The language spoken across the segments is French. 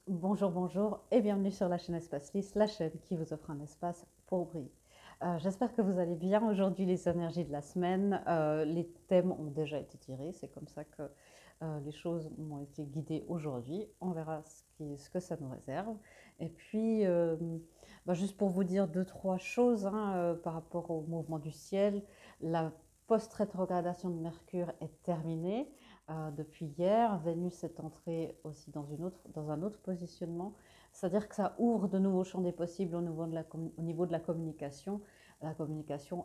Bonjour, bonjour et bienvenue sur la chaîne Espace Lys, la chaîne qui vous offre un espace pour briller. J'espère que vous allez bien. Aujourd'hui, les énergies de la semaine, les thèmes ont déjà été tirés. C'est comme ça que les choses m'ont été guidées aujourd'hui. On verra ce que ça nous réserve. Et puis, juste pour vous dire deux, trois choses par rapport au mouvement du ciel, la post-rétrogradation de Mercure est terminée. Depuis hier, Vénus est entrée aussi dans un autre positionnement, c'est-à-dire que ça ouvre de nouveaux champs des possibles au niveau de la communication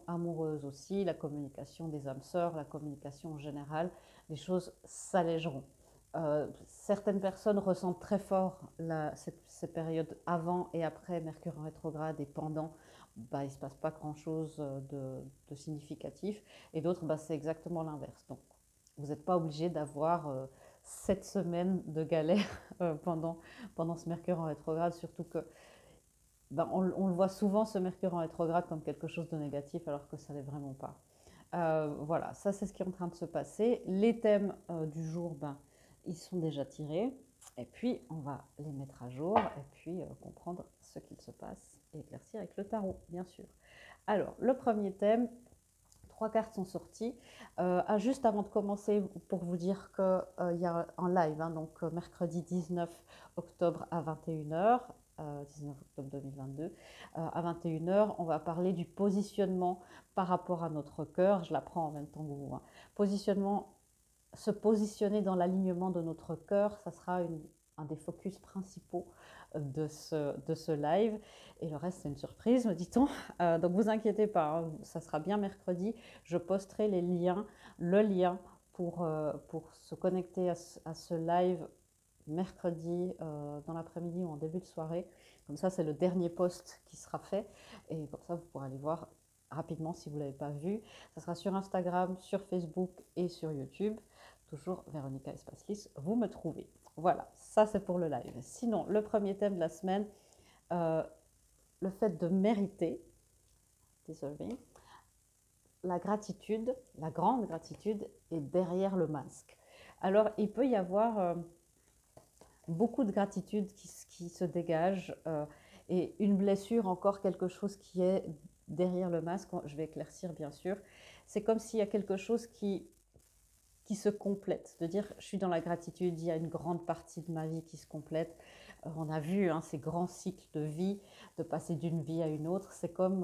amoureuse aussi, la communication des âmes sœurs, la communication en général, les choses s'allégeront. Certaines personnes ressentent très fort ces périodes avant et après Mercure en rétrograde et pendant, il ne se passe pas grand-chose de significatif, et d'autres, c'est exactement l'inverse. Donc, vous n'êtes pas obligé d'avoir 7 semaines de galère pendant ce Mercure en rétrograde, surtout que on le voit souvent, ce Mercure en rétrograde, comme quelque chose de négatif, alors que ça ne l'est vraiment pas. Voilà, ça c'est ce qui est en train de se passer. Les thèmes du jour, ils sont déjà tirés. Et puis, on va les mettre à jour et puis comprendre ce qu'il se passe et éclaircir avec le tarot, bien sûr. Alors, le premier thème, 3 cartes sont sorties. Juste avant de commencer, pour vous dire qu'il y a un live, donc mercredi 19 octobre à 21h, 19 octobre 2022, à 21h, on va parler du positionnement par rapport à notre cœur. Je la prends en même temps que vous. Positionnement, se positionner dans l'alignement de notre cœur, ça sera un des focus principaux de ce live. Et le reste, c'est une surprise, me dit-on. Donc, vous inquiétez pas, ça sera bien mercredi. Je posterai le lien pour se connecter à ce live mercredi dans l'après-midi ou en début de soirée. Comme ça, c'est le dernier post qui sera fait. Et comme ça, vous pourrez aller voir rapidement si vous ne l'avez pas vu. Ça sera sur Instagram, sur Facebook et sur YouTube. Toujours Véronica Espace Lys, vous me trouvez. Voilà, ça c'est pour le live. Sinon, le premier thème de la semaine, euh, le fait de mériter, désolé, la gratitude, la grande gratitude est derrière le masque. Alors, il peut y avoir beaucoup de gratitude qui se dégage et une blessure, encore quelque chose qui est derrière le masque. Je vais éclaircir, bien sûr. C'est comme s'il y a quelque chose qui se complète, de dire je suis dans la gratitude, il y a une grande partie de ma vie qui se complète. On a vu ces grands cycles de vie, de passer d'une vie à une autre, c'est comme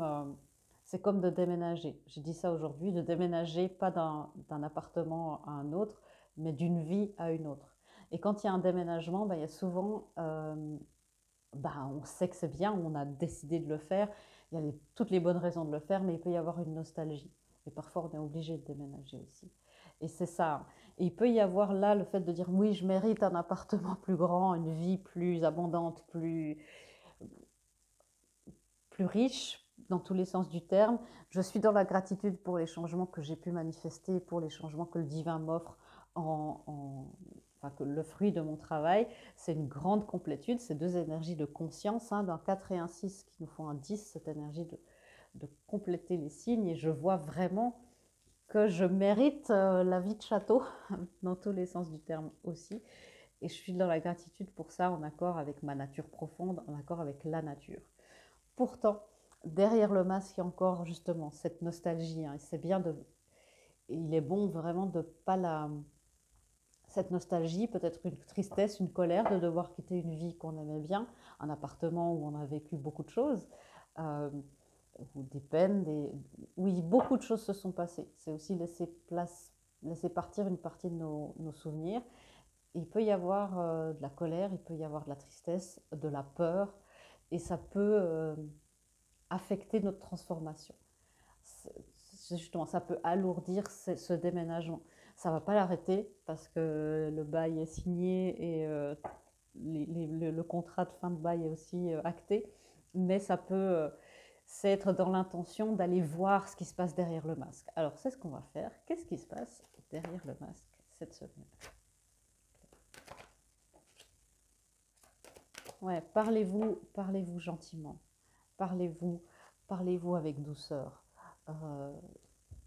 de déménager. J'ai dit ça aujourd'hui, de déménager pas d'un appartement à un autre, mais d'une vie à une autre. Et quand il y a un déménagement, il y a souvent, on sait que c'est bien, on a décidé de le faire, il y a toutes les bonnes raisons de le faire, mais il peut y avoir une nostalgie. Et parfois, on est obligé de déménager aussi. Et c'est ça. Et il peut y avoir là le fait de dire oui, je mérite un appartement plus grand, une vie plus abondante, plus riche dans tous les sens du terme. Je suis dans la gratitude pour les changements que j'ai pu manifester, pour les changements que le divin m'offre que le fruit de mon travail. C'est une grande complétude, ces deux énergies de conscience, d'un 4 et un 6 qui nous font un 10, cette énergie de compléter les signes. Et je vois vraiment que je mérite la vie de château, dans tous les sens du terme aussi. Et je suis dans la gratitude pour ça, en accord avec ma nature profonde, en accord avec la nature. Pourtant, derrière le masque, il y a encore justement cette nostalgie. Et c'est bien il est bon vraiment de pas cette nostalgie, peut-être une tristesse, une colère de devoir quitter une vie qu'on aimait bien, un appartement où on a vécu beaucoup de choses, euh, ou des peines, oui, beaucoup de choses se sont passées. C'est aussi laisser partir une partie de nos souvenirs. Et il peut y avoir de la colère, il peut y avoir de la tristesse, de la peur, et ça peut affecter notre transformation. Justement, ça peut alourdir ce déménagement. Ça ne va pas l'arrêter parce que le bail est signé et le contrat de fin de bail est aussi acté, mais ça peut c'est être dans l'intention d'aller voir ce qui se passe derrière le masque. Alors, c'est ce qu'on va faire. Qu'est-ce qui se passe derrière le masque cette semaine? Ouais, parlez-vous gentiment. Parlez-vous, parlez-vous avec douceur. Euh,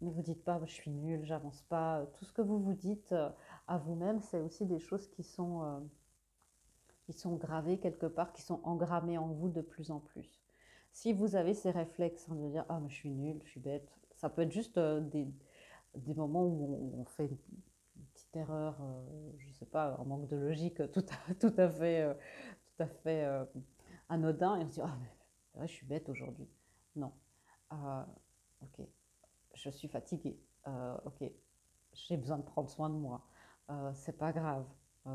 Ne vous dites pas je suis nulle, j'avance pas. Tout ce que vous vous dites à vous-même, c'est aussi des choses qui sont gravés quelque part, qui sont engrammés en vous de plus en plus. Si vous avez ces réflexes de dire ah mais je suis nulle, je suis bête, ça peut être juste des moments où on fait une petite erreur, je ne sais pas, un manque de logique tout à fait anodin et on se dit ah mais ouais, je suis bête aujourd'hui. Non, ok, je suis fatiguée, ok, j'ai besoin de prendre soin de moi, c'est pas grave,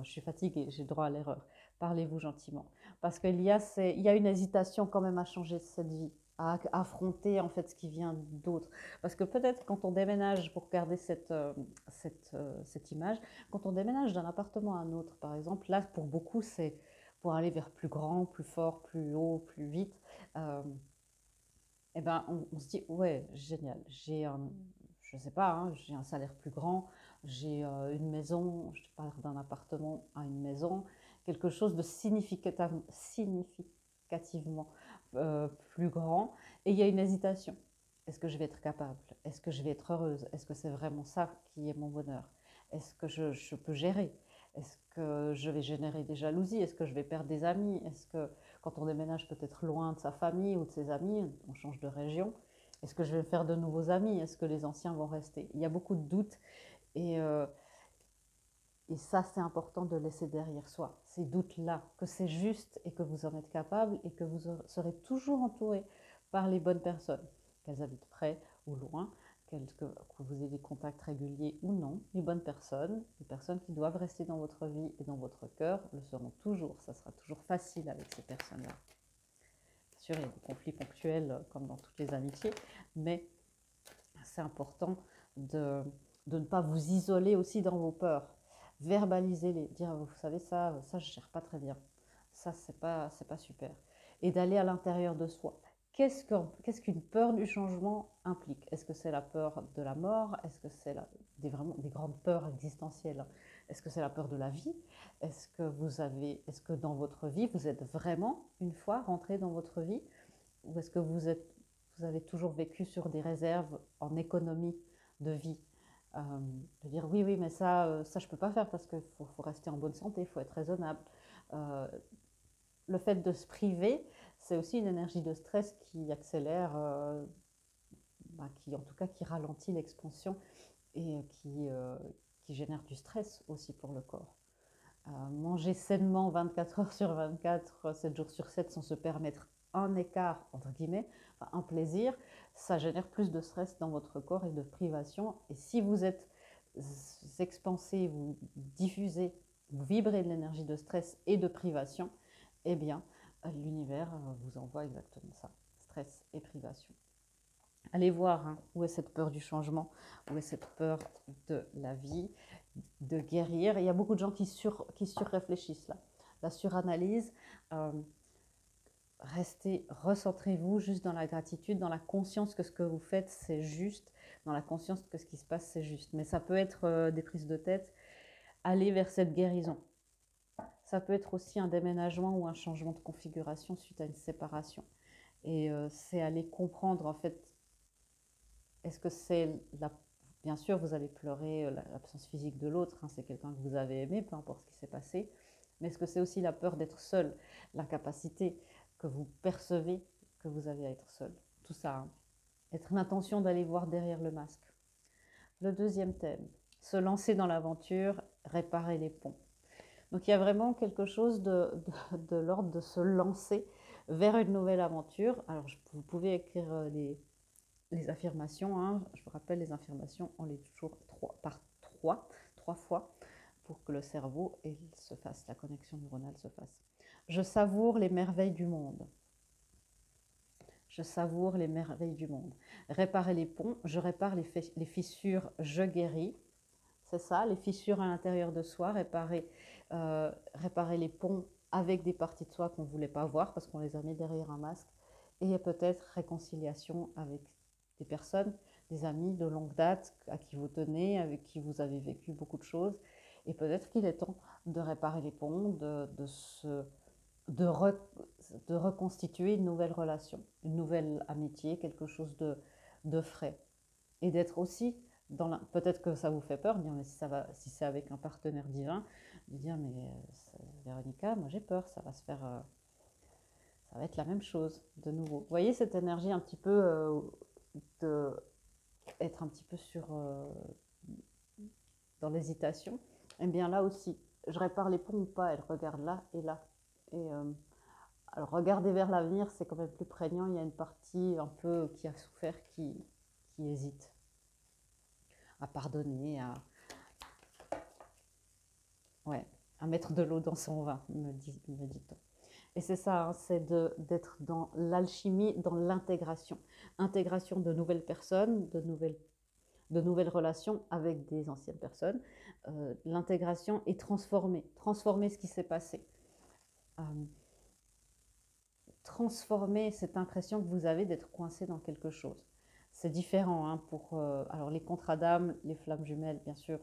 je suis fatiguée, j'ai droit à l'erreur. Parlez-vous gentiment. Parce qu'il y a, il y a une hésitation quand même à changer cette vie, à affronter en fait ce qui vient d'autre. Parce que peut-être quand on déménage, pour garder cette image, quand on déménage d'un appartement à un autre, par exemple, là pour beaucoup c'est pour aller vers plus grand, plus fort, plus haut, plus vite. Euh, eh ben, on se dit, ouais, génial, j'ai un, je sais pas, hein, j'ai un salaire plus grand, j'ai une maison, je parle d'un appartement à une maison, quelque chose de significativement plus grand, et il y a une hésitation. Est-ce que je vais être capable? Est-ce que je vais être heureuse? Est-ce que c'est vraiment ça qui est mon bonheur? Est-ce que je peux gérer? Est-ce que je vais générer des jalousies? Est-ce que je vais perdre des amis? Est-ce que quand on déménage peut-être loin de sa famille ou de ses amis, on change de région, est-ce que je vais me faire de nouveaux amis? Est-ce que les anciens vont rester? Il y a beaucoup de doutes et, euh, et ça, c'est important de laisser derrière soi, ces doutes-là, que c'est juste et que vous en êtes capable et que vous serez toujours entouré par les bonnes personnes, qu'elles habitent près ou loin, que vous ayez des contacts réguliers ou non, les personnes qui doivent rester dans votre vie et dans votre cœur le seront toujours. Ça sera toujours facile avec ces personnes-là. Bien sûr, il y a des conflits ponctuels comme dans toutes les amitiés, mais c'est important de ne pas vous isoler aussi dans vos peurs. Verbalisez-les, dire vous savez ça je gère pas très bien, ça c'est pas super. Et d'aller à l'intérieur de soi. Qu'est-ce qu'une peur du changement implique? Est-ce que c'est la peur de la mort? Est-ce que c'est vraiment des grandes peurs existentielles? Est-ce que c'est la peur de la vie? Est-ce que dans votre vie, vous êtes vraiment, une fois rentré dans votre vie, ou est-ce que vous avez toujours vécu sur des réserves en économie de vie? Euh, de dire oui, oui, mais ça je ne peux pas faire parce qu'il faut rester en bonne santé, il faut être raisonnable. Euh, le fait de se priver, c'est aussi une énergie de stress qui accélère, qui en tout cas qui ralentit l'expansion et qui génère du stress aussi pour le corps. Manger sainement 24 heures sur 24, 7 jours sur 7 sans se permettre un écart, entre guillemets, enfin, un plaisir, ça génère plus de stress dans votre corps et de privation. Et si vous êtes expansé, vous diffusez, vous vibrez de l'énergie de stress et de privation, eh bien, l'univers vous envoie exactement ça, stress et privation. Allez voir où est cette peur du changement, où est cette peur de la vie, de guérir. Il y a beaucoup de gens qui surréfléchissent là. La suranalyse, recentrez-vous juste dans la gratitude, dans la conscience que ce que vous faites c'est juste, dans la conscience que ce qui se passe c'est juste. Mais ça peut être des prises de tête, aller vers cette guérison. Ça peut être aussi un déménagement ou un changement de configuration suite à une séparation. Et c'est aller comprendre en fait, est-ce que c'est la... Bien sûr, vous allez pleurer l'absence physique de l'autre, c'est quelqu'un que vous avez aimé, peu importe ce qui s'est passé, mais est-ce que c'est aussi la peur d'être seul, l'incapacité que vous percevez que vous avez à être seul? Tout ça, être l'intention d'aller voir derrière le masque. Le deuxième thème, se lancer dans l'aventure, réparer les ponts. Donc il y a vraiment quelque chose de l'ordre de se lancer vers une nouvelle aventure. Alors vous pouvez écrire les affirmations. Je vous rappelle, les affirmations, on les dit toujours trois fois pour que le cerveau se fasse, la connexion neuronale se fasse. Je savoure les merveilles du monde. Je savoure les merveilles du monde. Réparer les ponts, je répare les fissures, je guéris. C'est ça, les fissures à l'intérieur de soi, réparer les ponts avec des parties de soi qu'on ne voulait pas voir parce qu'on les a mis derrière un masque. Et peut-être réconciliation avec des personnes, des amis de longue date à qui vous tenez, avec qui vous avez vécu beaucoup de choses. Et peut-être qu'il est temps de réparer les ponts, de reconstituer une nouvelle relation, une nouvelle amitié, quelque chose de frais. Et d'être aussi peut-être que ça vous fait peur, mais si c'est avec un partenaire divin, de dire, mais Véronica, moi j'ai peur, ça va être la même chose de nouveau. Vous voyez cette énergie un petit peu de être un petit peu dans l'hésitation. Et bien là aussi, je répare les ponts ou pas, elle regarde là et là. Et alors regarder vers l'avenir, c'est quand même plus prégnant. Il y a une partie un peu qui a souffert, qui hésite à pardonner, ouais, à mettre de l'eau dans son vin, me dit-on. Et c'est ça, hein, c'est d'être dans l'alchimie, dans l'intégration. Intégration de nouvelles personnes, de nouvelles relations avec des anciennes personnes. L'intégration est transformer ce qui s'est passé. Euh, Transformer cette impression que vous avez d'être coincé dans quelque chose. C'est différent, hein, alors les contrats d'âme, les flammes jumelles, bien sûr,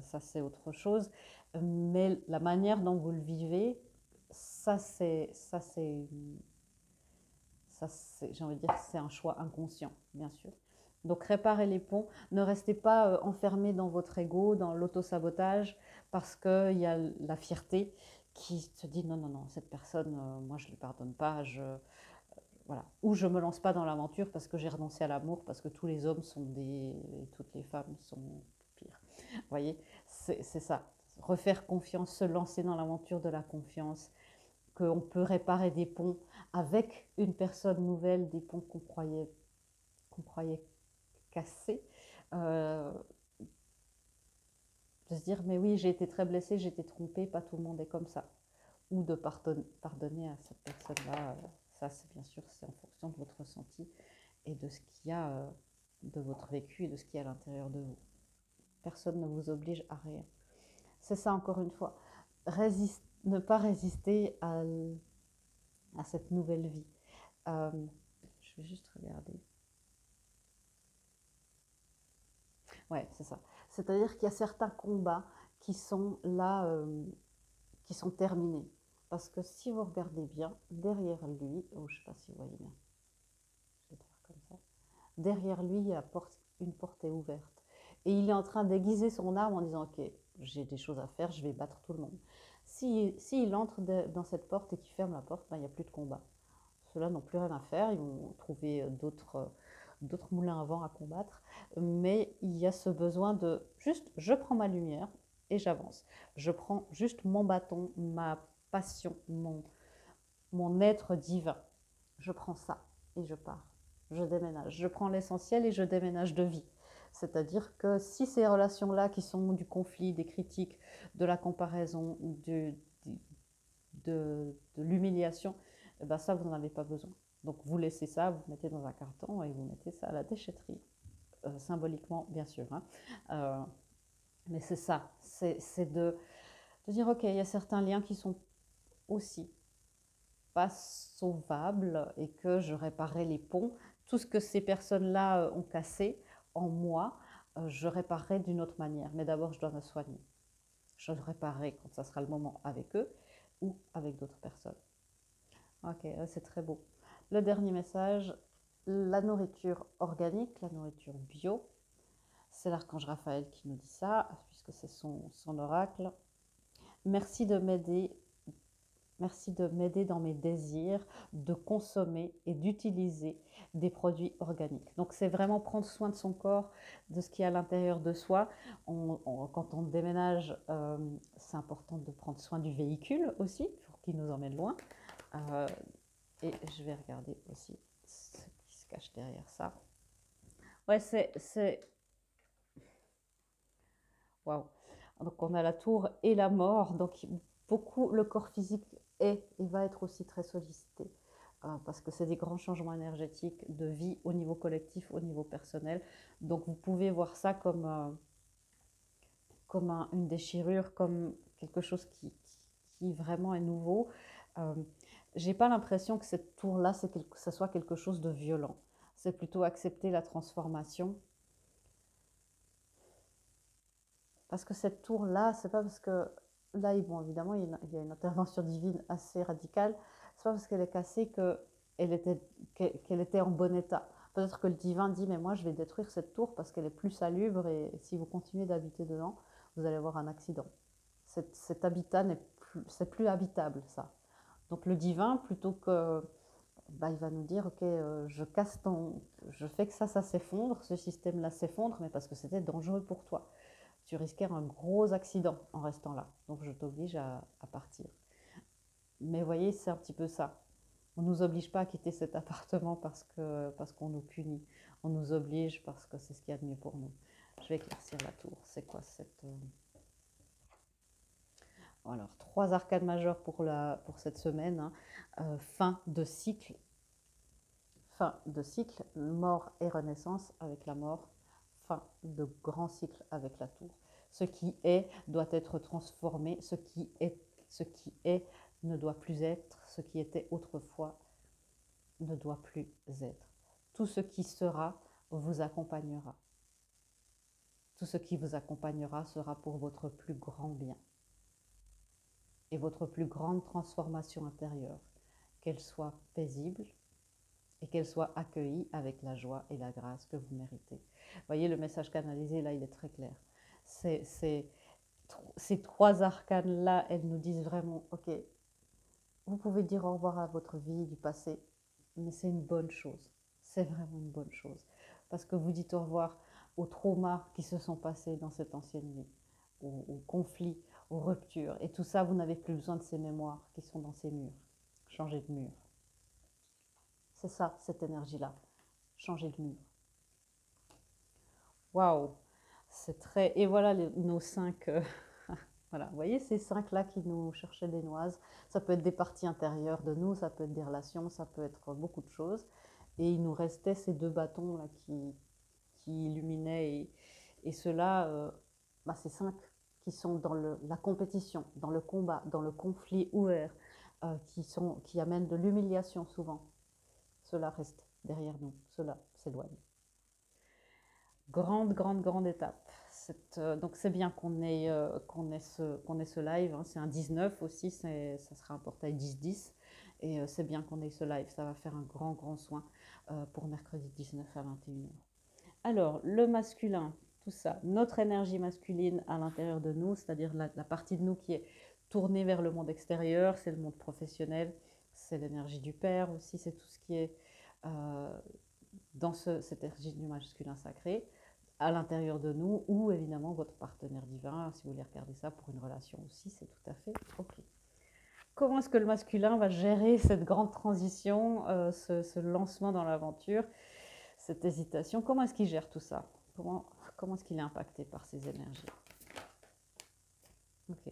ça c'est autre chose. Mais la manière dont vous le vivez, j'ai envie de dire, c'est un choix inconscient, bien sûr. Donc réparez les ponts, ne restez pas enfermé dans votre ego, dans l'auto-sabotage, parce qu'il y a la fierté qui se dit non, non, non, cette personne, moi je ne lui pardonne pas, voilà. Ou je ne me lance pas dans l'aventure parce que j'ai renoncé à l'amour, parce que tous les hommes sont et toutes les femmes sont pires. Vous voyez, c'est ça. Refaire confiance, se lancer dans l'aventure de la confiance, qu'on peut réparer des ponts avec une personne nouvelle, des ponts qu'on croyait cassés. Euh, de se dire, mais oui, j'ai été très blessée, j'ai été trompée, pas tout le monde est comme ça. Ou de pardonner à cette personne-là. Ça, c'est bien sûr, c'est en fonction de votre ressenti et de ce qu'il y a de votre vécu et de ce qu'il y a à l'intérieur de vous. Personne ne vous oblige à rien. C'est ça, encore une fois. Ne pas résister à cette nouvelle vie. Euh, je vais juste regarder. Ouais, c'est ça. C'est-à-dire qu'il y a certains combats qui sont là, qui sont terminés. Parce que si vous regardez bien, derrière lui, je ne sais pas si vous voyez bien, je vais faire comme ça. Derrière lui, une porte est ouverte. Et il est en train d'aiguiser son arme en disant, ok, j'ai des choses à faire, je vais battre tout le monde. S'il entre dans cette porte et qu'il ferme la porte, ben, il n'y a plus de combat. Ceux-là n'ont plus rien à faire, ils vont trouver d'autres moulins à vent à combattre. Mais il y a ce besoin de juste, je prends ma lumière et j'avance. Je prends juste mon bâton, ma passion, mon être divin. Je prends ça et je pars. Je déménage. Je prends l'essentiel et je déménage de vie. C'est-à-dire que si ces relations-là qui sont du conflit, des critiques, de la comparaison, de l'humiliation, eh ben ça, vous n'en avez pas besoin. Donc vous laissez ça, vous mettez dans un carton et vous mettez ça à la déchetterie. Symboliquement, bien sûr. Hein. Mais c'est ça, c'est de dire, ok, il y a certains liens qui sont aussi pas sauvables et que je réparerai les ponts. Tout ce que ces personnes-là ont cassé en moi, je réparerai d'une autre manière. Mais d'abord, je dois me soigner. Je le réparerai quand ça sera le moment avec eux ou avec d'autres personnes. Ok, c'est très beau. Le dernier message, la nourriture organique, la nourriture bio. C'est l'archange Raphaël qui nous dit ça, puisque c'est son oracle. Merci de m'aider. Merci de m'aider dans mes désirs de consommer et d'utiliser des produits organiques. Donc c'est vraiment prendre soin de son corps, de ce qui est à l'intérieur de soi. Quand on déménage, c'est important de prendre soin du véhicule aussi, pour qu'il nous emmène loin. Et je vais regarder aussi ce qui se cache derrière ça. Ouais, waouh. Donc on a la tour et la mort. Donc beaucoup, le corps physique il va être aussi très sollicité. Parce que c'est des grands changements énergétiques de vie au niveau collectif, au niveau personnel. Donc vous pouvez voir ça comme une déchirure, comme quelque chose qui vraiment est nouveau. J'ai pas l'impression que cette tour-là, ça soit quelque chose de violent. C'est plutôt accepter la transformation. Parce que cette tour-là, c'est pas parce que là, bon, évidemment, il y a une intervention divine assez radicale. C'est pas parce qu'elle est cassée qu'elle était en bon état. Peut-être que le divin dit, mais moi, je vais détruire cette tour parce qu'elle est plus salubre et si vous continuez d'habiter dedans, vous allez avoir un accident. cet habitat c'est plus habitable, ça. Donc le divin, plutôt que, bah, il va nous dire, ok, je fais que ça s'effondre, ce système-là s'effondre, mais parce que c'était dangereux pour toi. Tu risquais un gros accident en restant là, donc je t'oblige à partir. Mais vous voyez, c'est un petit peu ça. On ne nous oblige pas à quitter cet appartement parce qu'on nous punit. On nous oblige parce que c'est ce qu'il y a de mieux pour nous. Je vais éclaircir la tour. C'est quoi cette... Alors, 3 arcanes majeures pour cette semaine, hein. Fin de cycle. Fin de cycle, mort et renaissance avec la mort. Fin de grand cycle avec la tour. Ce qui est doit être transformé. Ce qui est ne doit plus être. Ce qui était autrefois ne doit plus être. Tout ce qui sera vous accompagnera. Tout ce qui vous accompagnera sera pour votre plus grand bien et votre plus grande transformation intérieure, qu'elle soit paisible et qu'elle soit accueillie avec la joie et la grâce que vous méritez. Vous voyez, le message canalisé, là, il est très clair. Ces 3 arcanes-là, elles nous disent vraiment, ok, vous pouvez dire au revoir à votre vie du passé, mais c'est une bonne chose. C'est vraiment une bonne chose. Parce que vous dites au revoir aux traumas qui se sont passés dans cette ancienne vie, aux conflits, aux ruptures. Et tout ça, vous n'avez plus besoin de ces mémoires qui sont dans ces murs. Changez de mur. C'est ça, cette énergie-là. Changez de mur. Waouh! C'est très... Et voilà nos 5... Voilà, vous voyez ces 5-là qui nous cherchaient des noises. Ça peut être des parties intérieures de nous, ça peut être des relations, ça peut être beaucoup de choses. Et il nous restait ces 2 bâtons là qui illuminaient. Et ceux-là, bah, ces 5 qui sont dans la compétition, dans le combat, dans le conflit ouvert, qui amènent de l'humiliation souvent. Ceux-là restent derrière nous, ceux-là s'éloignent. Grande, grande, grande étape. Donc c'est bien qu'on ait ce live, hein. C'est un 19 aussi, ça sera un portail 10-10. Et c'est bien qu'on ait ce live, ça va faire un grand, grand soin pour mercredi 19 à 21h. Alors, le masculin, tout ça, notre énergie masculine à l'intérieur de nous, c'est-à-dire la partie de nous qui est tournée vers le monde extérieur, c'est le monde professionnel, c'est l'énergie du père aussi, c'est tout ce qui est dans cette énergie du masculin sacré, à l'intérieur de nous, ou évidemment votre partenaire divin, si vous voulez regarder ça pour une relation aussi, c'est tout à fait ok. Comment est-ce que le masculin va gérer cette grande transition, ce lancement dans l'aventure, cette hésitation? Comment est-ce qu'il gère tout ça? Comment est-ce qu'il est impacté par ces énergies? Ok.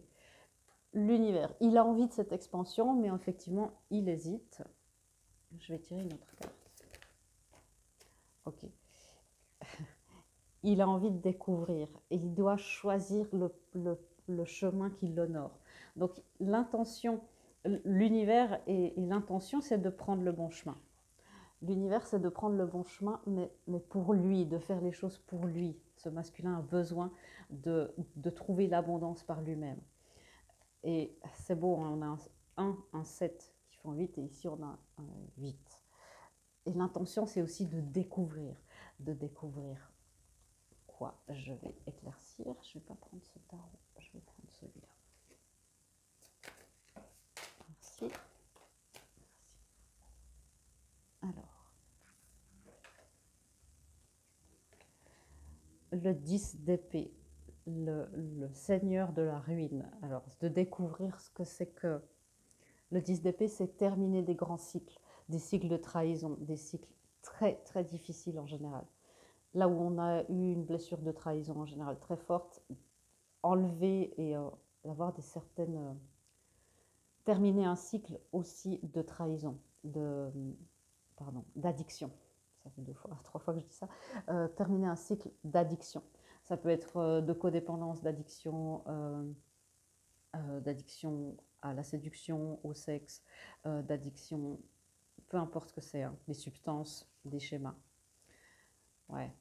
L'univers, il a envie de cette expansion, mais effectivement, il hésite. Je vais tirer une autre carte. Ok. Il a envie de découvrir et il doit choisir le chemin qui l'honore. Donc l'intention, l'univers et l'intention, c'est de prendre le bon chemin. L'univers, c'est de prendre le bon chemin, mais pour lui, de faire les choses pour lui. Ce masculin a besoin de trouver l'abondance par lui-même. Et c'est beau, hein, on a un 7 qui font 8 et ici on a un 8. Et l'intention, c'est aussi de découvrir quoi. Je vais éclaircir, je ne vais pas prendre ce tarot, je vais prendre celui-là. Merci. Alors, le 10 d'épée, le seigneur de la ruine. Alors, de découvrir ce que c'est que le 10 d'épée, c'est terminer des grands cycles, des cycles de trahison, des cycles très très difficiles en général. Là où on a eu une blessure de trahison en général très forte, enlever et avoir des certaines... terminer un cycle aussi de trahison, d'addiction. Ça fait 3 fois que je dis ça. Terminer un cycle d'addiction. Ça peut être de codépendance, d'addiction à la séduction, au sexe, d'addiction, peu importe ce que c'est, hein, des substances, des schémas. Ouais,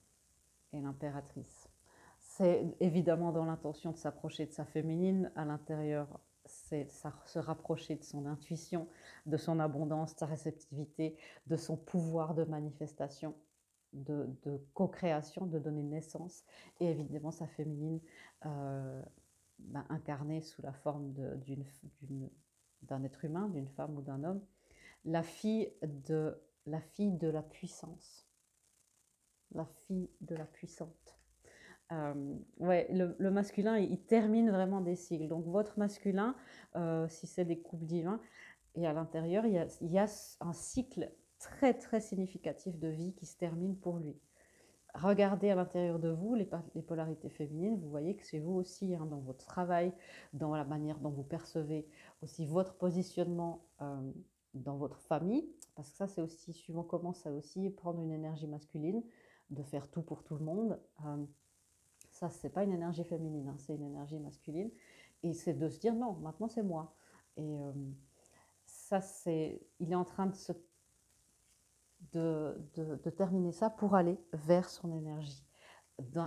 et l'impératrice. C'est évidemment dans l'intention de s'approcher de sa féminine, à l'intérieur, c'est se rapprocher de son intuition, de son abondance, de sa réceptivité, de son pouvoir de manifestation, de co-création, de donner naissance, et évidemment sa féminine incarnée sous la forme d'un être humain, d'une femme ou d'un homme, la fille de la puissance, la fille de la puissante. Ouais, le masculin, il termine vraiment des cycles. Donc votre masculin, si c'est des couples divins, et à l'intérieur, il y a un cycle très très significatif de vie qui se termine pour lui. Regardez à l'intérieur de vous les polarités féminines, vous voyez que c'est vous aussi, hein, dans votre travail, dans la manière dont vous percevez aussi votre positionnement dans votre famille, parce que ça c'est aussi, suivant comment ça aussi prendre une énergie masculine, de faire tout pour tout le monde. Ça, c'est pas une énergie féminine, hein, c'est une énergie masculine. Et c'est de se dire non, maintenant c'est moi. Et ça, il est en train de terminer ça pour aller vers son énergie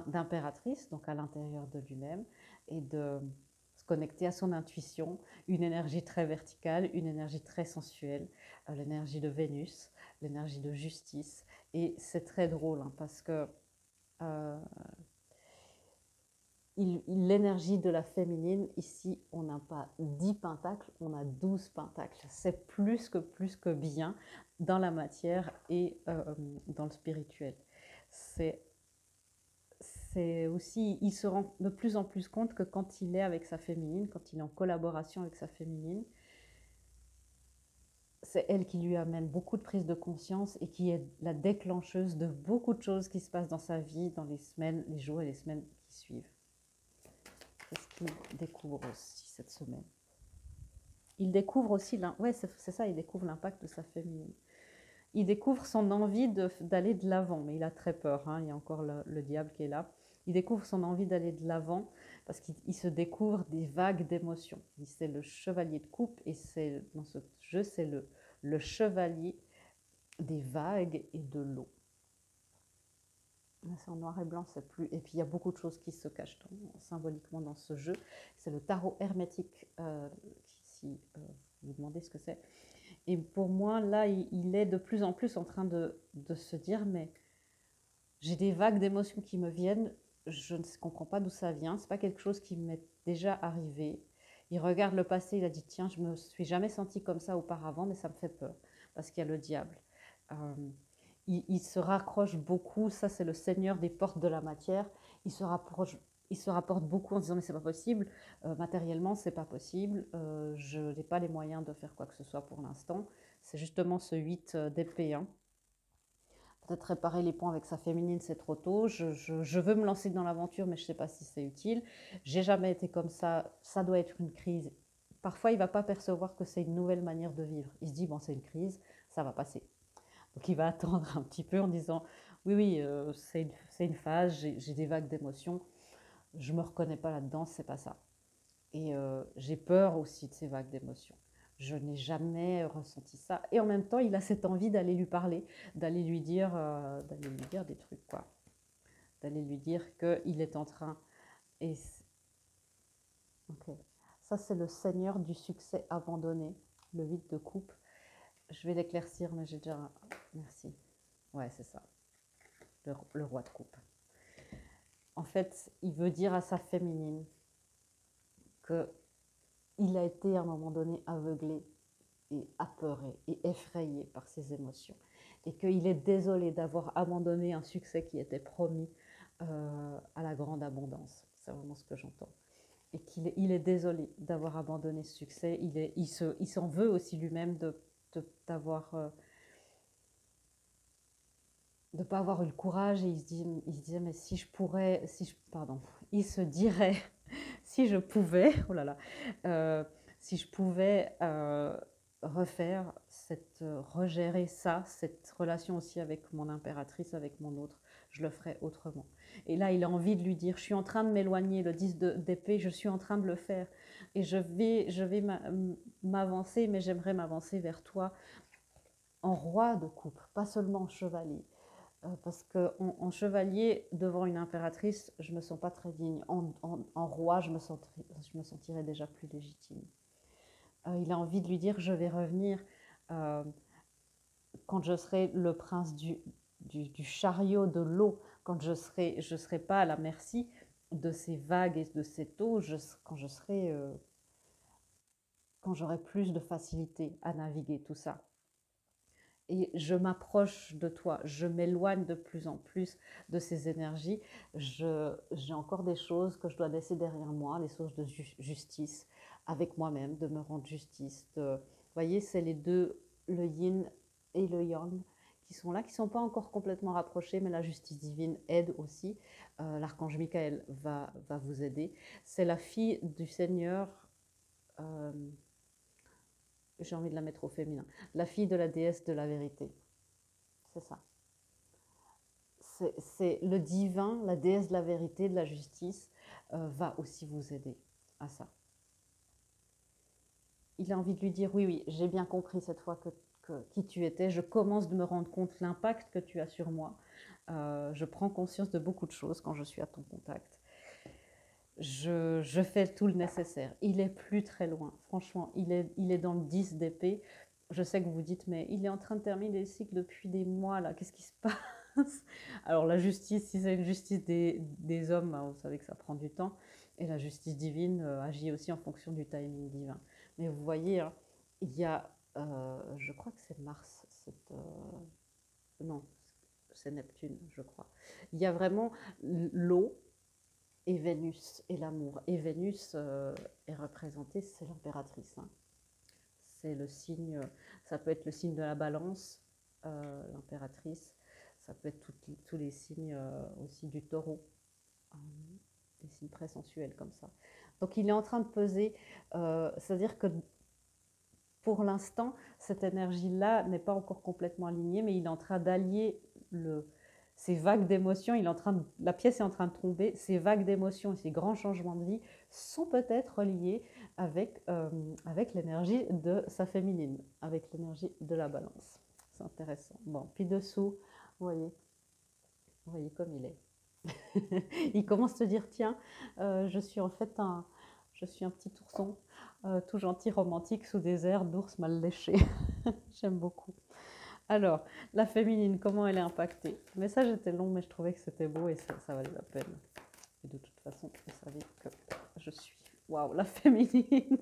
d'impératrice, donc à l'intérieur de lui-même, et de se connecter à son intuition, une énergie très verticale, une énergie très sensuelle, l'énergie de Vénus, l'énergie de justice. Et c'est très drôle, hein, parce que euh, l'énergie de la féminine, ici, on n'a pas 10 pentacles, on a 12 pentacles. C'est plus que bien dans la matière et dans le spirituel. C'est aussi, il se rend de plus en plus compte que quand il est avec sa féminine, quand il est en collaboration avec sa féminine, c'est elle qui lui amène beaucoup de prise de conscience et qui est la déclencheuse de beaucoup de choses qui se passent dans sa vie dans les semaines, les jours et les semaines qui suivent. Qu'est-ce qu'il découvre aussi cette semaine? Il découvre aussi, ouais, c'est ça, il découvre l'impact de sa féminine. Il découvre son envie d'aller de l'avant, mais il a très peur, hein, il y a encore le diable qui est là. Il découvre son envie d'aller de l'avant parce qu'il se découvre des vagues d'émotions. C'est le chevalier de coupe et dans ce jeu, c'est le chevalier des vagues et de l'eau. C'est en noir et blanc, c'est plus. Et puis il y a beaucoup de choses qui se cachent symboliquement dans ce jeu. C'est le tarot hermétique, si vous vous demandez ce que c'est. Et pour moi, là, il est de plus en plus en train de se dire, mais j'ai des vagues d'émotions qui me viennent, je ne comprends pas d'où ça vient, c'est pas quelque chose qui m'est déjà arrivé. Il regarde le passé, il a dit, tiens, je me suis jamais senti comme ça auparavant, mais ça me fait peur, parce qu'il y a le diable. Il se raccroche beaucoup, ça c'est le seigneur des portes de la matière, il se rapporte beaucoup en disant mais c'est pas possible, matériellement c'est pas possible, je n'ai pas les moyens de faire quoi que ce soit pour l'instant. C'est justement ce 8 d'épée. Hein. Peut-être réparer les ponts avec sa féminine, c'est trop tôt. Je veux me lancer dans l'aventure, mais je ne sais pas si c'est utile. J'ai jamais été comme ça doit être une crise. Parfois, il ne va pas percevoir que c'est une nouvelle manière de vivre. Il se dit, bon, c'est une crise, ça va passer. Donc il va attendre un petit peu en disant, oui, oui, c'est une phase, j'ai des vagues d'émotions, je ne me reconnais pas là-dedans, c'est pas ça. Et j'ai peur aussi de ces vagues d'émotions. Je n'ai jamais ressenti ça. Et en même temps, il a cette envie d'aller lui parler, d'aller lui dire des trucs, quoi. D'aller lui dire qu'il est en train. Et ok. Ça, c'est le seigneur du succès abandonné, le 8 de coupe. Je vais l'éclaircir, mais j'ai déjà. Merci. Ouais, c'est ça. Le roi de coupe. En fait, il veut dire à sa féminine qu'il a été à un moment donné aveuglé et apeuré et effrayé par ses émotions. Et qu'il est désolé d'avoir abandonné un succès qui était promis à la grande abondance. C'est vraiment ce que j'entends. Et qu'il est désolé d'avoir abandonné ce succès. Il s'en veut aussi lui-même de ne pas avoir eu le courage. Et il se disait, mais si je pourrais, pardon, il se dirait, si je pouvais, oh là là, si je pouvais refaire, regérer ça, cette relation aussi avec mon impératrice, avec mon autre, je le ferais autrement. Et là, il a envie de lui dire, je suis en train de m'éloigner, le 10 d'épée, je suis en train de le faire. Et je vais m'avancer, mais j'aimerais m'avancer vers toi en roi de coupe, pas seulement en chevalier. Parce qu'en chevalier, devant une impératrice, je ne me sens pas très digne. En roi, je me sentirais déjà plus légitime. Il a envie de lui dire, je vais revenir quand je serai le prince du chariot de l'eau, quand je serai pas à la merci de ces vagues et de cette eau quand j'aurai plus de facilité à naviguer tout ça. Et je m'approche de toi, je m'éloigne de plus en plus de ces énergies. J'ai encore des choses que je dois laisser derrière moi, les choses de justice avec moi-même, de me rendre justice. Vous voyez, c'est les deux, le yin et le yang, qui sont là, qui ne sont pas encore complètement rapprochés, mais la justice divine aide aussi. L'archange Michael va vous aider. C'est la fille du Seigneur. euh, j'ai envie de la mettre au féminin. La fille de la déesse de la vérité. C'est ça. C'est le divin, la déesse de la vérité, de la justice, va aussi vous aider à ça. Il a envie de lui dire, oui, oui, j'ai bien compris cette fois qui tu étais, je commence de me rendre compte l'impact que tu as sur moi. Je prends conscience de beaucoup de choses quand je suis à ton contact. Je fais tout le nécessaire. Il est plus très loin. Franchement, il est dans le 10 d'épée. Je sais que vous vous dites, mais il est en train de terminer les cycles depuis des mois, là. Qu'est-ce qui se passe? Alors, la justice, si c'est une justice des hommes, bah, vous savez que ça prend du temps. Et la justice divine agit aussi en fonction du timing divin. Mais vous voyez, hein, il y a, je crois que c'est Mars, non, c'est Neptune, je crois. Il y a vraiment l'eau et Vénus et l'amour. Et Vénus est représentée, c'est l'impératrice. Hein. C'est le signe, ça peut être le signe de la balance, l'impératrice. Ça peut être tous les signes aussi du taureau, des signes très sensuels comme ça. Donc il est en train de peser, c'est-à-dire que pour l'instant, cette énergie-là n'est pas encore complètement alignée, mais il est en train d'allier ces vagues d'émotions, la pièce est en train de tomber, ces vagues d'émotions et ces grands changements de vie sont peut-être reliés avec l'énergie de sa féminine, avec l'énergie de la balance. C'est intéressant. Bon, puis dessous, vous voyez comme il est. Il commence à se dire, tiens, je suis en fait je suis un petit ourson, tout gentil, romantique, sous des airs d'ours mal léché. J'aime beaucoup. Alors, la féminine, comment elle est impactée? Le message était long, mais je trouvais que c'était beau et ça valait la peine. Et de toute façon, vous savez que je suis... Waouh, la féminine.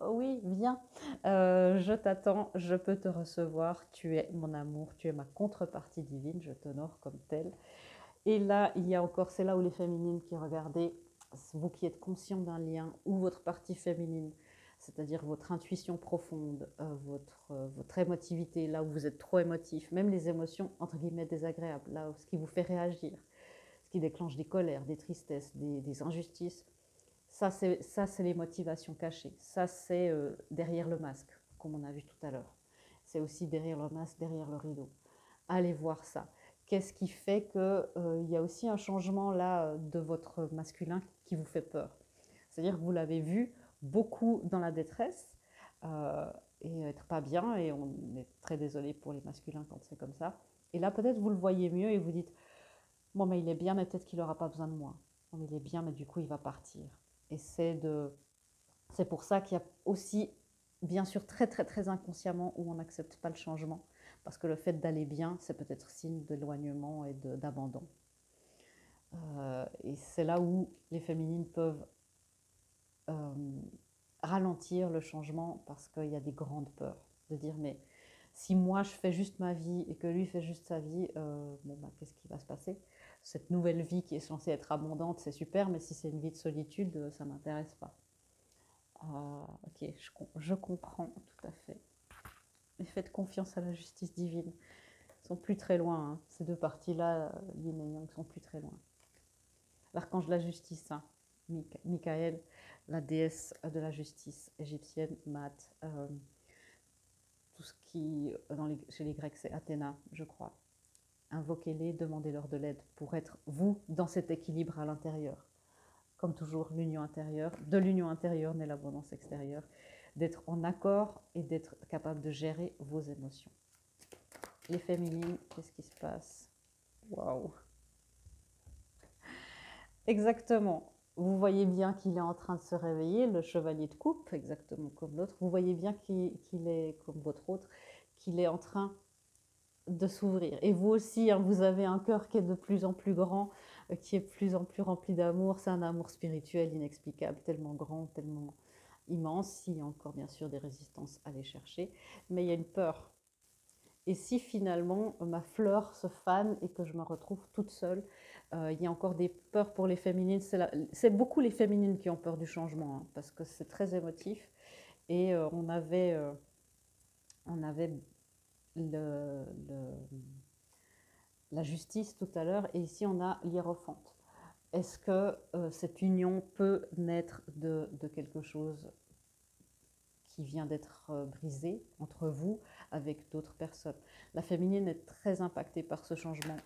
Oui, viens, je t'attends, je peux te recevoir, tu es mon amour, tu es ma contrepartie divine, je t'honore comme telle. Et là, il y a encore, c'est là où les féminines qui regardez, vous qui êtes conscient d'un lien, ou votre partie féminine, c'est-à-dire votre intuition profonde, votre émotivité, là où vous êtes trop émotif, même les émotions entre guillemets désagréables, là où ce qui vous fait réagir, ce qui déclenche des colères, des tristesses, des injustices, ça c'est les motivations cachées, ça c'est derrière le masque, comme on a vu tout à l'heure. C'est aussi derrière le masque, derrière le rideau. Allez voir ça. Qu'est-ce qui fait qu'il y a aussi un changement là de votre masculin qui vous fait peur? C'est-à-dire que vous l'avez vu beaucoup dans la détresse et être pas bien, et on est très désolé pour les masculins quand c'est comme ça. Et là, peut-être vous le voyez mieux et vous dites, bon, mais il est bien, mais peut-être qu'il n'aura pas besoin de moi. Bon, mais il est bien, mais du coup, il va partir. Et c'est pour ça qu'il y a aussi, bien sûr, très, très, très inconsciemment, où on n'accepte pas le changement. Parce que le fait d'aller bien, c'est peut-être signe d'éloignement et d'abandon. Et c'est là où les féminines peuvent ralentir le changement parce qu'il y a des grandes peurs. De dire, mais si moi je fais juste ma vie et que lui fait juste sa vie, bon, bah, qu'est-ce qui va se passer? Cette nouvelle vie qui est censée être abondante, c'est super, mais si c'est une vie de solitude, ça ne m'intéresse pas. Ok, je comprends tout à fait. Et faites confiance à la justice divine. Ils sont plus très loin. Hein. Ces deux parties-là, yin et yang, sont plus très loin. L'archange de la justice, hein, Michael, la déesse de la justice égyptienne, Maat, tout ce qui, chez les Grecs, c'est Athéna, je crois. Invoquez-les, demandez-leur de l'aide pour être, vous, dans cet équilibre à l'intérieur. Comme toujours, l'union intérieure. De l'union intérieure naît l'abondance extérieure. D'être en accord et d'être capable de gérer vos émotions. Les féminines, qu'est-ce qui se passe? Waouh! Exactement. Vous voyez bien qu'il est en train de se réveiller, le chevalier de coupe, exactement comme l'autre. Vous voyez bien qu'il est, comme votre autre, qu'il est en train de s'ouvrir. Et vous aussi, hein, vous avez un cœur qui est de plus en plus grand. qui est de plus en plus rempli d'amour. C'est un amour spirituel inexplicable, tellement grand, tellement immense. Il y a encore bien sûr des résistances à aller chercher, mais il y a une peur. Et si finalement ma fleur se fane et que je me retrouve toute seule, il y a encore des peurs pour les féminines. C'est beaucoup les féminines qui ont peur du changement, hein, parce que c'est très émotif. Et on avait la justice tout à l'heure, et ici on a l'hiérophante. Est-ce que cette union peut naître de quelque chose qui vient d'être brisé entre vous avec d'autres personnes? La féminine est très impactée par ce changement,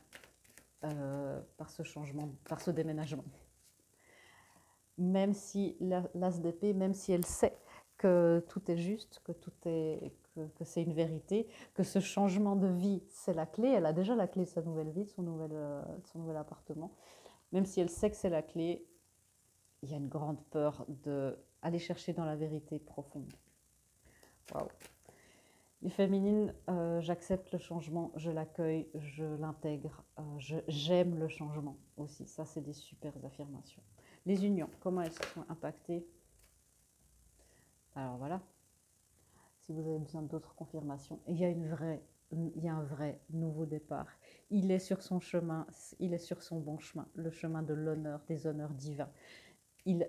par ce déménagement. Même si l'as d'épée, même si elle sait que tout est juste, que c'est une vérité, que ce changement de vie, c'est la clé. Elle a déjà la clé de sa nouvelle vie, de son nouvel appartement. Même si elle sait que c'est la clé, il y a une grande peur d'aller chercher dans la vérité profonde. Waouh. Les féminines, j'accepte le changement, je l'accueille, je l'intègre, j'aime le changement aussi. Ça, c'est des super affirmations. Les unions, comment elles sont impactées? Alors voilà, si vous avez besoin d'autres confirmations, il y a un vrai nouveau départ. Il est sur son chemin, il est sur son bon chemin, le chemin de l'honneur, des honneurs divins. Il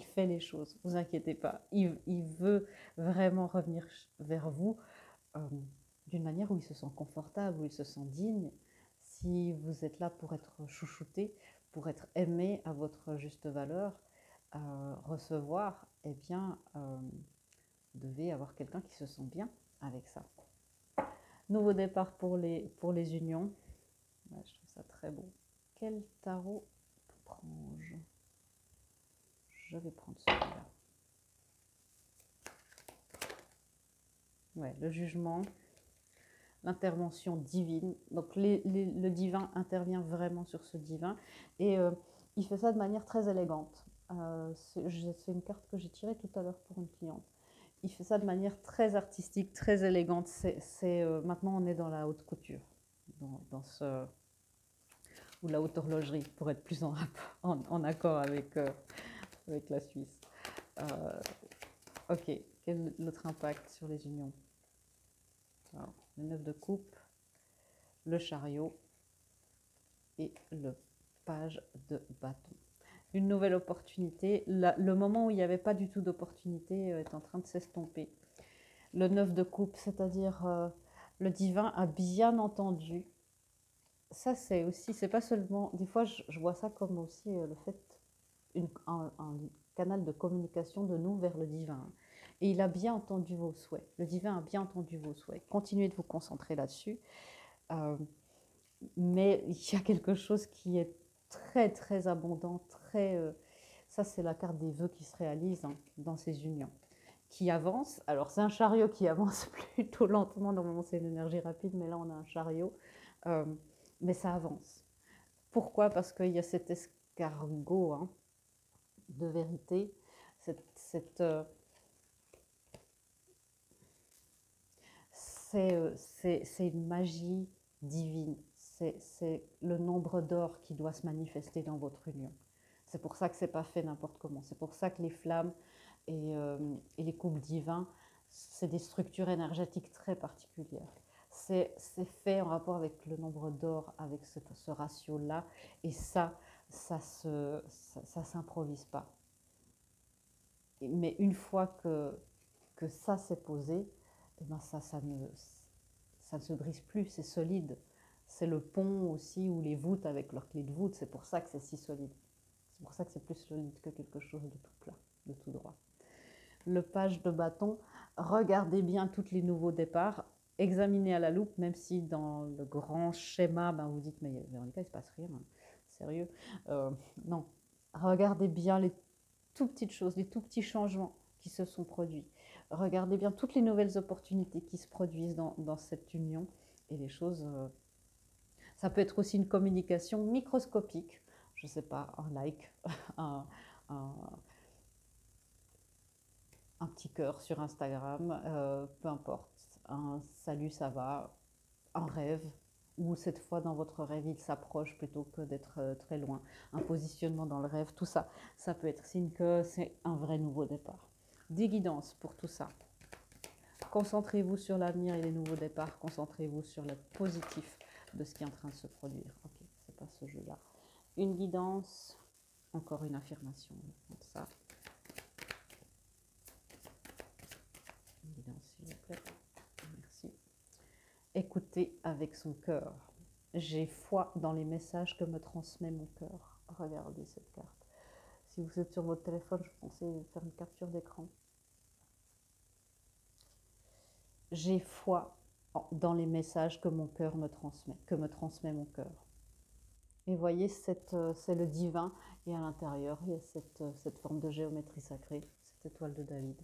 fait les choses, vous inquiétez pas. Il veut vraiment revenir vers vous d'une manière où il se sent confortable, où il se sent digne. Si vous êtes là pour être chouchouté, pour être aimé à votre juste valeur, recevoir, eh bien, vous devez avoir quelqu'un qui se sent bien avec ça. Nouveau départ pour les unions. Ouais, je trouve ça très beau. Quel tarot étrange. Je vais prendre celui-là. Ouais, le jugement, l'intervention divine. Donc le divin intervient vraiment sur ce divin et il fait ça de manière très élégante. C'est une carte que j'ai tirée tout à l'heure pour une cliente. Il fait ça de manière très artistique, très élégante. Maintenant, on est dans la haute couture, ou la haute horlogerie, pour être plus en accord avec la Suisse. Ok, quel est notre impact sur les unions? Alors, le 9 de coupe, le chariot et le page de bâton. Une nouvelle opportunité. Le moment où il n'y avait pas du tout d'opportunité est en train de s'estomper. Le 9 de coupe, c'est-à-dire le divin a bien entendu. Ça, c'est aussi, c'est pas seulement, des fois je vois ça comme aussi le fait, un canal de communication de nous vers le divin. Et il a bien entendu vos souhaits. Le divin a bien entendu vos souhaits. Continuez de vous concentrer là-dessus. Mais il y a quelque chose qui est très très abondant, ça c'est la carte des vœux qui se réalisent dans ces unions, qui avance. Alors c'est un chariot qui avance plutôt lentement, normalement c'est une énergie rapide, mais là on a un chariot, mais ça avance. Pourquoi? Parce qu'il y a cet escargot de vérité, c'est une magie divine. C'est le nombre d'or qui doit se manifester dans votre union. C'est pour ça que ce n'est pas fait n'importe comment. C'est pour ça que les flammes et les couples divins, c'est des structures énergétiques très particulières. C'est fait en rapport avec le nombre d'or, avec ce ratio-là. Et ça s'improvise pas. Mais une fois que ça s'est posé, eh ben ça ne se brise plus, c'est solide. C'est le pont aussi, ou les voûtes avec leur clé de voûte, c'est pour ça que c'est si solide. C'est pour ça que c'est plus solide que quelque chose de tout plat, de tout droit. Le page de bâton, regardez bien tous les nouveaux départs, examinez à la loupe, même si dans le grand schéma, vous dites, mais Véronica, il ne se passe rien, sérieux. Non, regardez bien les tout petites choses, les tout petits changements qui se sont produits. Regardez bien toutes les nouvelles opportunités qui se produisent dans cette union, et les choses, ça peut être aussi une communication microscopique, je ne sais pas, un like, un petit cœur sur Instagram, peu importe, un salut, ça va, un rêve, ou cette fois dans votre rêve, il s'approche plutôt que d'être très loin. Un positionnement dans le rêve, tout ça, ça peut être signe que c'est un vrai nouveau départ. Des guidances pour tout ça. Concentrez-vous sur l'avenir et les nouveaux départs. Concentrez-vous sur le positif de ce qui est en train de se produire. Ok, c'est pas ce jeu-là. Une guidance, encore une affirmation. Donc ça. Une guidance, s'il vous plaît. Merci. Écoutez avec son cœur. J'ai foi dans les messages que me transmet mon cœur. Regardez cette carte. Si vous êtes sur votre téléphone, je vous conseille de faire une capture d'écran. J'ai foi dans les messages que mon cœur me transmet, que me transmet mon cœur. Et voyez, c'est le divin, et à l'intérieur, il y a cette forme de géométrie sacrée, cette étoile de David,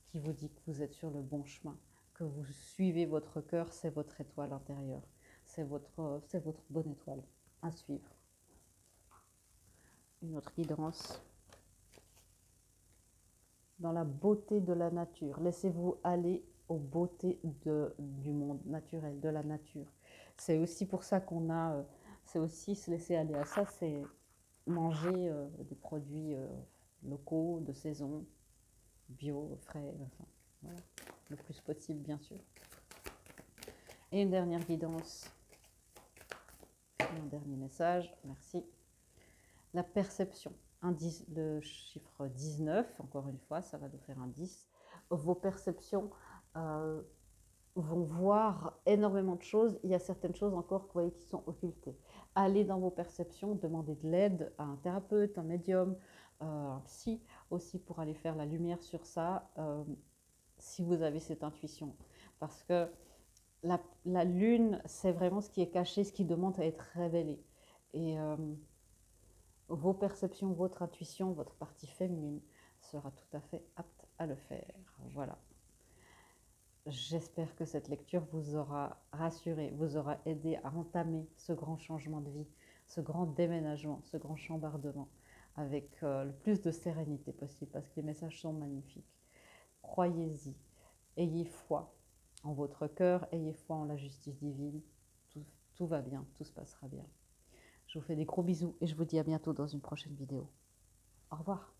qui vous dit que vous êtes sur le bon chemin, que vous suivez votre cœur, c'est votre étoile intérieure, c'est votre bonne étoile à suivre. Une autre guidance. Dans la beauté de la nature, laissez-vous aller aux beautés du monde naturel, de la nature. C'est aussi pour ça qu'on a, c'est aussi se laisser aller à ça, c'est manger des produits locaux, de saison, bio, frais, enfin, voilà, le plus possible bien sûr. Et une dernière guidance, et un dernier message, merci. La perception, le chiffre 19, encore une fois, ça va nous faire un 10. Vos perceptions vont voir énormément de choses. Il y a certaines choses encore vous voyez, qui sont occultées. Allez dans vos perceptions, demandez de l'aide à un thérapeute, un médium, un psy aussi pour aller faire la lumière sur ça, si vous avez cette intuition. Parce que la lune, c'est vraiment ce qui est caché, ce qui demande à être révélé. Et vos perceptions, votre intuition, votre partie féminine sera tout à fait apte à le faire. Voilà. J'espère que cette lecture vous aura rassuré, vous aura aidé à entamer ce grand changement de vie, ce grand déménagement, ce grand chambardement avec le plus de sérénité possible parce que les messages sont magnifiques. Croyez-y, ayez foi en votre cœur, ayez foi en la justice divine, tout va bien, tout se passera bien. Je vous fais des gros bisous et je vous dis à bientôt dans une prochaine vidéo. Au revoir.